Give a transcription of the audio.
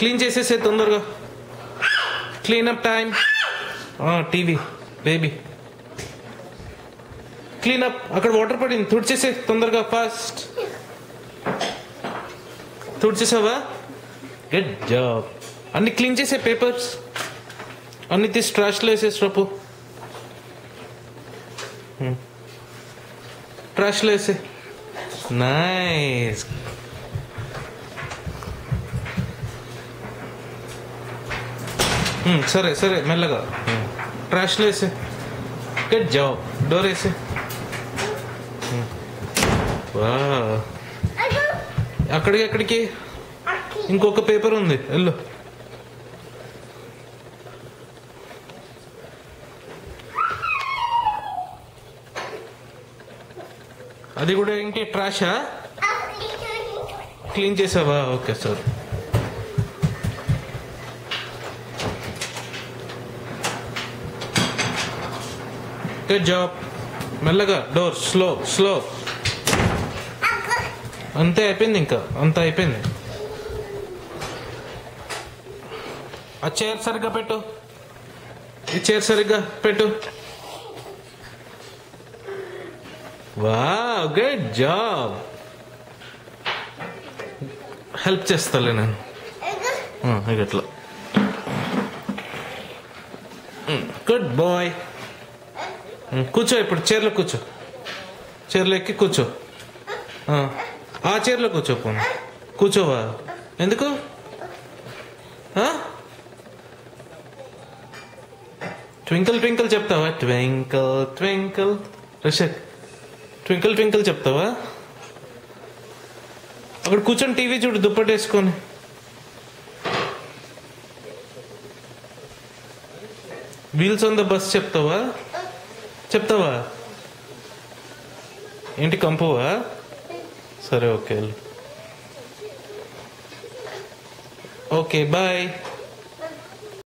Clean చేసేసే తొందరగా. Cleanup time. TV baby cleanup. అక్కడ వాటర్ పడింది, తుడిచేసే తొందరగా ఫాస్ట్. తుడిచేసావా? Good job. అన్ని క్లీన్ చేసే పేపర్స్ అన్ని తీసి ట్రాష్లో వేసేసిరాపు. ట్రాష్లో వేసే. నైస్. సరే సరే మెల్లగా ట్రాష్లో వేసే. Good job. డోర్ వేసే. వా, అక్కడికి అక్కడికి ఇంకొక పేపర్ ఉంది, వెళ్ళు. అది కూడా ఏంటి, ట్రాషా? క్లీన్ చేసావా? Okay sir. Good job. మెల్లగా డోర్ స్లో స్లో. అంతే అయిపోయింది, ఇంకా అంత అయిపోయింది. ఆ చైర్ సరిగ్గా పెట్టు, ఈ చైర్ సరిగ్గా పెట్టు. Wow, good job. హెల్ప్ చేస్తాలే నేను. ఇట్లా. Good boy. కూర్చో ఇప్పుడు, చైర్లో కూర్చో. చైర్లో ఎక్కి కూర్చో. ఆ చైర్లో కూర్చో. పోను కూర్చోవా? ఎందుకు? ట్వింకిల్ ట్వింకిల్ చెప్తావా? Twinkle twinkle. Rishak, twinkle twinkle చెప్తావా? అక్కడ కూర్చొని టీవీ చూడు, దుప్పటి వేసుకొని. వీల్స్ ఆన్ ద బస్ చెప్తావా? చెప్తావా? ఏంటి, కంపువా? సరే ఓకే. Okay bye.